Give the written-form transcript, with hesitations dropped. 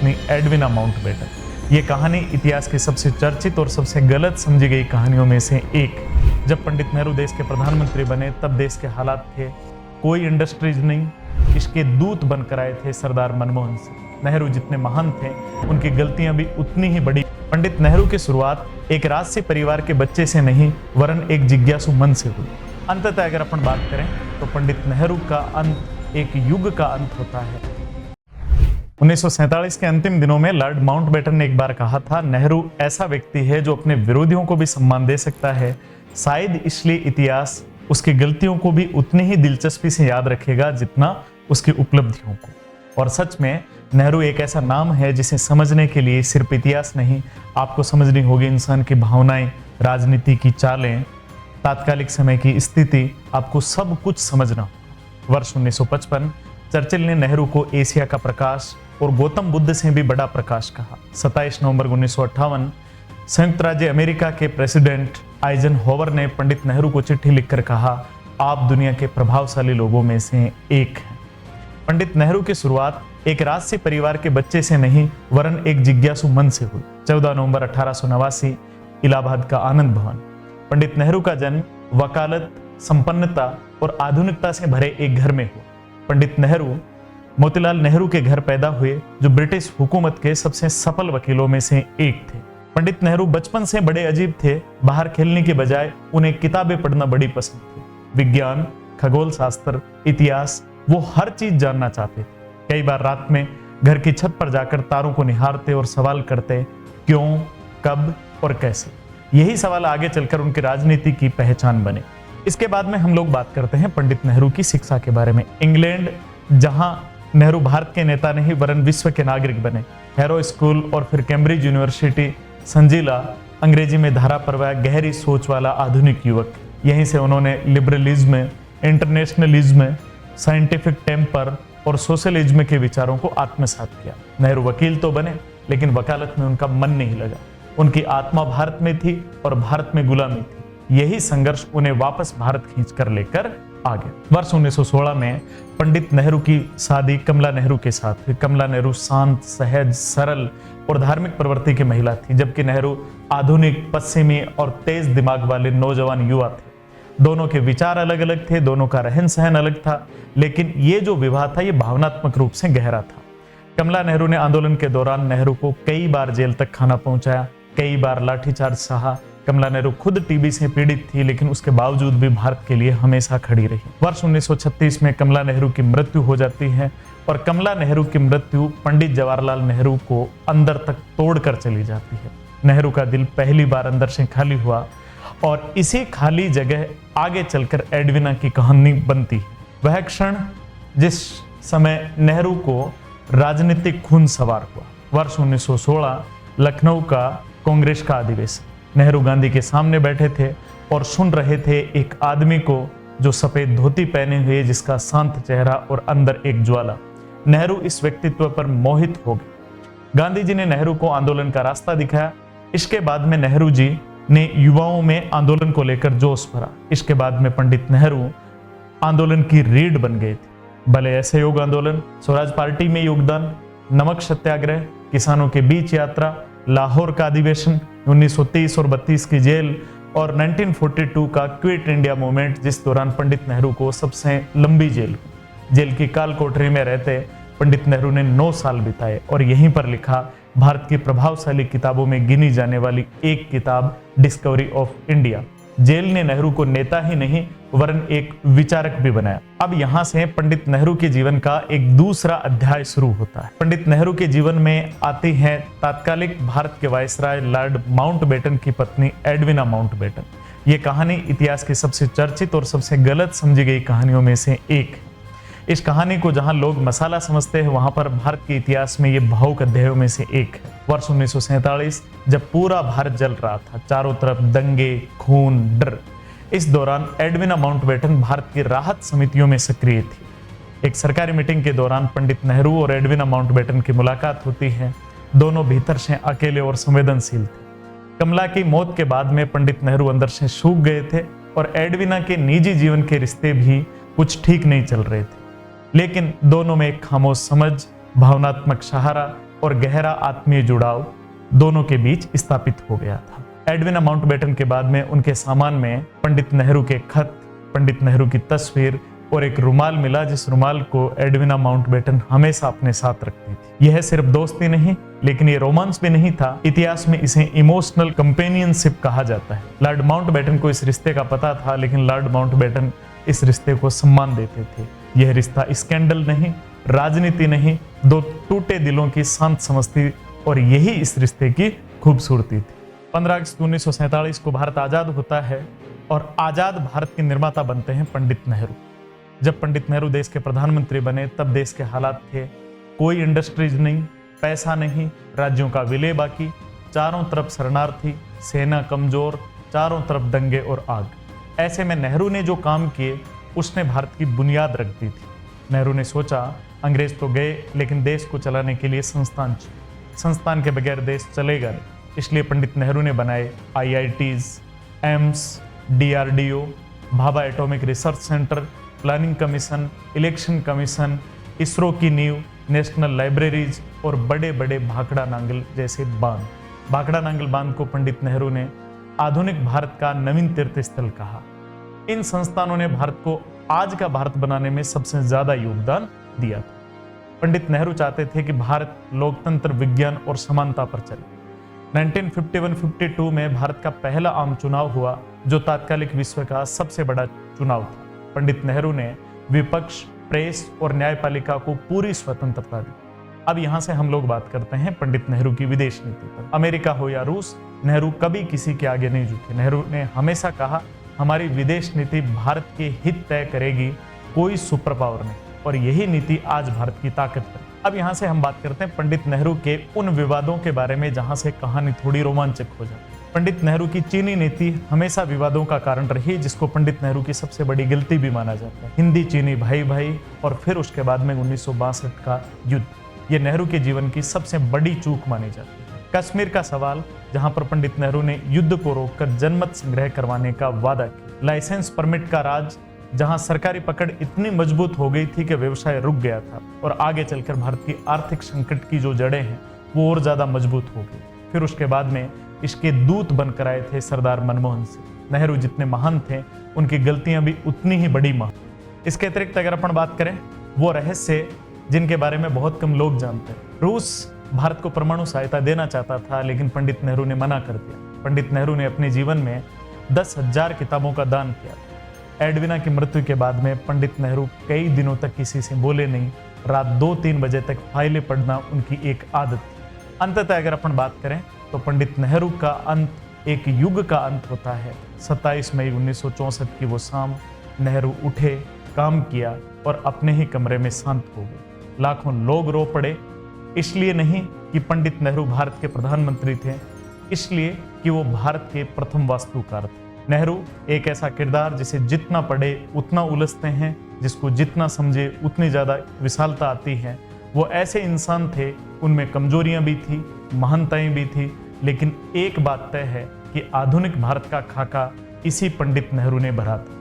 पत्नी Edwina Mountbatten. ये कहानी इतिहास की सबसे चर्चित और सबसे गलत समझी गई कहानियों में से एक। जब पंडित नेहरू देश के प्रधानमंत्री बने तब देश के हालात थे, कोई इंडस्ट्रीज नहीं, इसके दूत बनकर आए थे सरदार मनमोहन सिंह। नेहरू जितने महान थे उनकी गलतियां भी उतनी ही बड़ी। पंडित नेहरू की शुरुआत एक राजसी परिवार के बच्चे से नहीं वरन एक जिज्ञासु मन से हुई। अंततः अगर अपन बात करें तो पंडित नेहरू का अंत एक युग का अंत होता है। 1947 के अंतिम दिनों में लॉर्ड माउंटबेटन ने एक बार कहा था, नेहरू ऐसा व्यक्ति है जो अपने विरोधियों को भी सम्मान दे सकता है, शायद इसलिए इतिहास उसकी गलतियों को भी उतनी ही दिलचस्पी से याद रखेगा जितना उसकी उपलब्धियों को। और सच में नेहरू एक ऐसा नाम है जिसे समझने के लिए सिर्फ इतिहास नहीं, आपको समझनी होगी इंसान की भावनाएं, राजनीति की चालें, तात्कालिक समय की स्थिति, आपको सब कुछ समझना। वर्ष 1955 चर्चिल ने नेहरू को एशिया का प्रकाश और गौतम बुद्ध से भी बड़ा प्रकाश कहा। 27 नवंबर 1958 संयुक्त राज्य अमेरिका के प्रेसिडेंट आइजनहोवर ने पंडित नेहरू को चिट्ठी लिखकर कहा, आप दुनिया के प्रभावशाली लोगों में से एक हैं। पंडित नेहरू की शुरुआत एक राजसी परिवार के बच्चे से नहीं वरन एक जिज्ञासु मन से हुई। 14 नवंबर 1889 इलाहाबाद का आनंद भवन। पंडित नेहरू का जन्म वकालत, संपन्नता और आधुनिकता से भरे एक घर में हुआ। पंडित नेहरू मोतीलाल नेहरू के घर पैदा हुए जो ब्रिटिश हुकूमत के सबसे सफल वकीलों में से एक थे। पंडित नेहरू बचपन से बड़े अजीब थे, बाहर खेलने के बजाय उन्हें किताबें पढ़ना बड़ी पसंद थी। विज्ञान, खगोल शास्त्र, इतिहास, वो हर चीज जानना चाहते थे। कई बार रात में घर की छत पर जाकर तारों को निहारते और सवाल करते, क्यों, कब और कैसे। यही सवाल आगे चलकर उनकी राजनीति की पहचान बने। इसके बाद में हम लोग बात करते हैं पंडित नेहरू की शिक्षा के बारे में। इंग्लैंड, जहां नेहरू भारत के नेता नहीं वरन विश्व के नागरिक बने। हैरो स्कूल और फिर कैम्ब्रिज यूनिवर्सिटी, संजीला, अंग्रेजी में धारा परवाह, गहरी सोच वाला आधुनिक युवक। यहीं से उन्होंने लिबरलिज्म, इंटरनेशनलिज्म, साइंटिफिक टेम्पर और सोशलिज्म के विचारों को आत्मसात किया। नेहरू वकील तो बने लेकिन वकालत में उनका मन नहीं लगा। उनकी आत्मा भारत में थी और भारत में गुलामी थी। यही संघर्ष उन्हें वापस भारत खींच कर लेकर आ गया। वर्ष 1916 में पंडित नेहरू की शादी कमला नेहरू के साथ हुई। कमला नेहरू शांत, सहज, सरल और धार्मिक प्रवृत्ति की महिला थी, जबकि नेहरू आधुनिक, पश्चिमी और तेज दिमाग वाले नौजवान युवा थे। दोनों के विचार अलग अलग थे, दोनों का रहन सहन अलग था, लेकिन ये जो विवाह था ये भावनात्मक रूप से गहरा था। कमला नेहरू ने आंदोलन के दौरान नेहरू को कई बार जेल तक खाना पहुंचाया, कई बार लाठीचार्ज सहा। कमला नेहरू खुद टीबी से पीड़ित थी लेकिन उसके बावजूद भी भारत के लिए हमेशा खड़ी रही। वर्ष 1936 में कमला नेहरू की मृत्यु हो जाती है और कमला नेहरू की मृत्यु पंडित जवाहरलाल नेहरू को अंदर तक तोड़कर चली जाती है। नेहरू का दिल पहली बार अंदर से खाली हुआ और इसी खाली जगह आगे चलकर एडविना की कहानी बनती है। वह क्षण जिस समय नेहरू को राजनीतिक खून सवार हुआ। वर्ष 1916 लखनऊ का कांग्रेस का अधिवेशन। नेहरू गांधी के सामने बैठे थे और सुन रहे थे एक आदमी को जो सफेद धोती पहने हुए, जिसका शांत चेहरा और अंदर एक ज्वाला। नेहरू इस व्यक्तित्व पर मोहित हो गए। गांधी जी ने नेहरू को आंदोलन का रास्ता दिखाया। इसके बाद में नेहरू जी ने युवाओं में आंदोलन को लेकर जोश भरा। इसके बाद में पंडित नेहरू आंदोलन की रीढ़ बन गए थे। भले असहयोग आंदोलन, स्वराज पार्टी में योगदान, नमक सत्याग्रह, किसानों के बीच यात्रा, लाहौर का अधिवेशन, 1930 और 32 की जेल और 1942 का क्विट इंडिया मूवमेंट, जिस दौरान पंडित नेहरू को सबसे लंबी जेल की काल कोठरी में रहते पंडित नेहरू ने 9 साल बिताए और यहीं पर लिखा भारत की प्रभावशाली किताबों में गिनी जाने वाली एक किताब, डिस्कवरी ऑफ इंडिया। जेल ने नेहरू को नेता ही नहीं वरन एक विचारक भी बनाया। अब यहां से पंडित नेहरू के जीवन का एक दूसरा अध्याय शुरू होता है। पंडित नेहरू के जीवन में आती हैं तात्कालिक भारत के वायसराय लॉर्ड माउंटबेटन की पत्नी एडविना माउंटबेटन। ये कहानी इतिहास की सबसे चर्चित और सबसे गलत समझी गई कहानियों में से एक है। इस कहानी को जहां लोग मसाला समझते हैं वहां पर भारत के इतिहास में ये भावुक अध्यायों में से एक है। वर्ष 1947 जब पूरा भारत जल रहा था, चारों तरफ दंगे, खून, डर, इस दौरान एडविना माउंटबेटन भारत की राहत समितियों में सक्रिय थी। एक सरकारी मीटिंग के दौरान पंडित नेहरू और एडविना माउंटबेटन की मुलाकात होती है। दोनों भीतर से अकेले और संवेदनशील थे। कमला की मौत के बाद में पंडित नेहरू अंदर से सूख गए थे और एडविना के निजी जीवन के रिश्ते भी कुछ ठीक नहीं चल रहे थे। लेकिन दोनों में एक खामोश समझ, भावनात्मक सहारा और गहरा आत्मीय जुड़ाव दोनों के बीच स्थापित हो गया था। एडविना माउंटबेटन के बाद में उनके सामान में पंडित नेहरू के खत, पंडित नेहरू की तस्वीर और एक रुमाल मिला, जिस रुमाल को एडविना माउंटबेटन हमेशा अपने साथ रखती थी। यह सिर्फ दोस्ती नहीं, लेकिन ये रोमांस भी नहीं था, इतिहास में इसे इमोशनल कंपेनियनशिप कहा जाता है। लॉर्ड माउंटबेटन को इस रिश्ते का पता था, लेकिन लॉर्ड माउंटबेटन इस रिश्ते को सम्मान देते थे। यह रिश्ता स्कैंडल नहीं, राजनीति नहीं, दो टूटे दिलों की शांत समझ थी, और यही इस रिश्ते की खूबसूरती थी। 15 अगस्त 1947 को भारत आजाद होता है और आजाद भारत के निर्माता बनते हैं पंडित नेहरू। जब पंडित नेहरू देश के प्रधानमंत्री बने तब देश के हालात थे, कोई इंडस्ट्रीज नहीं, पैसा नहीं, राज्यों का विलय बाकी, चारों तरफ शरणार्थी, सेना कमजोर, चारों तरफ दंगे और आग। ऐसे में नेहरू ने जो काम किए उसने भारत की बुनियाद रख दी थी। नेहरू ने सोचा अंग्रेज तो गए, लेकिन देश को चलाने के लिए संस्थान चाहिए, संस्थान के बगैर देश चलेगा नहीं। इसलिए पंडित नेहरू ने बनाए IITs, AIIMS, DRDO, Bhabha atomic research centre, planning commission, election commission, ISRO की नींव, नेशनल लाइब्रेरीज और बड़े बड़े भाखड़ा नांगल जैसे बांध। भाखड़ा नांगल बांध को पंडित नेहरू ने आधुनिक भारत का नवीन तीर्थ स्थल कहा। इन संस्थानों ने भारत को आज का भारत बनाने में सबसे ज्यादा योगदान दिया था। पंडित नेहरू चाहते थे कि भारत लोकतंत्र, विज्ञान और समानता पर चले। 1951-52 में भारत का पहला आम चुनाव हुआ, जो तात्कालिक विश्व का सबसे बड़ा चुनाव था। पंडित नेहरू ने विपक्ष, प्रेस और न्यायपालिका को पूरी स्वतंत्रता दी। अब यहां से हम लोग बात करते हैं पंडित नेहरू की विदेश नीति पर। अमेरिका हो या रूस, नेहरू कभी किसी के आगे नहीं झुके। नेहरू ने हमेशा कहा, हमारी विदेश नीति भारत के हित तय करेगी, कोई सुपर पावर नहीं, और यही नीति आज भारत की ताकत है। अब यहां से हम बात करते हैं पंडित नेहरू के उन विवादों के बारे में जहां से कहानी थोड़ी रोमांचक हो जाती है। पंडित नेहरू की चीनी नीति हमेशा विवादों का कारण रही, जिसको पंडित नेहरू की सबसे बड़ी गलती भी माना जाता है। हिंदी चीनी भाई भाई, और फिर उसके बाद में 1962 का युद्ध, ये नेहरू के जीवन की सबसे बड़ी चूक मानी जाती है। कश्मीर का सवाल, जहां पर पंडित नेहरू ने युद्ध को रोककर जनमत संग्रह करवाने का वादा किया। लाइसेंस परमिट का राज, जहां सरकारी पकड़ इतनी मजबूत हो गई थी कि व्यवसाय रुक गया था, और आगे चलकर भारत की आर्थिक संकट की जो जड़ें हैं वो और ज्यादा मजबूत हो गई। फिर उसके बाद में इसके दूत बनकर आए थे सरदार मनमोहन सिंह। नेहरू जितने महान थे, उनकी गलतियां भी उतनी ही बड़ी महान। इसके अतिरिक्त अगर अपन बात करें, वो रहस्य जिनके बारे में बहुत कम लोग जानते हैं। रूस भारत को परमाणु सहायता देना चाहता था, लेकिन पंडित नेहरू ने मना कर दिया। पंडित नेहरू ने अपने जीवन में 10,000 किताबों का दान किया। एडविना की मृत्यु के बाद में पंडित नेहरू कई दिनों तक किसी से बोले नहीं। रात 2-3 बजे तक फाइलें पढ़ना उनकी एक आदत थी। अंततः अगर अपन बात करें तो पंडित नेहरू का अंत एक युग का अंत होता है। 27 मई 1964 की वो शाम नेहरू उठे, काम किया और अपने ही कमरे में शांत हो गए। लाखों लोग रो पड़े, इसलिए नहीं कि पंडित नेहरू भारत के प्रधानमंत्री थे, इसलिए कि वो भारत के प्रथम वास्तुकार थे। नेहरू एक ऐसा किरदार जिसे जितना पढ़े उतना उलझते हैं, जिसको जितना समझे उतनी ज़्यादा विशालता आती है। वो ऐसे इंसान थे, उनमें कमजोरियां भी थी, महानताएं भी थी, लेकिन एक बात तय है कि आधुनिक भारत का खाका इसी पंडित नेहरू ने भरा था।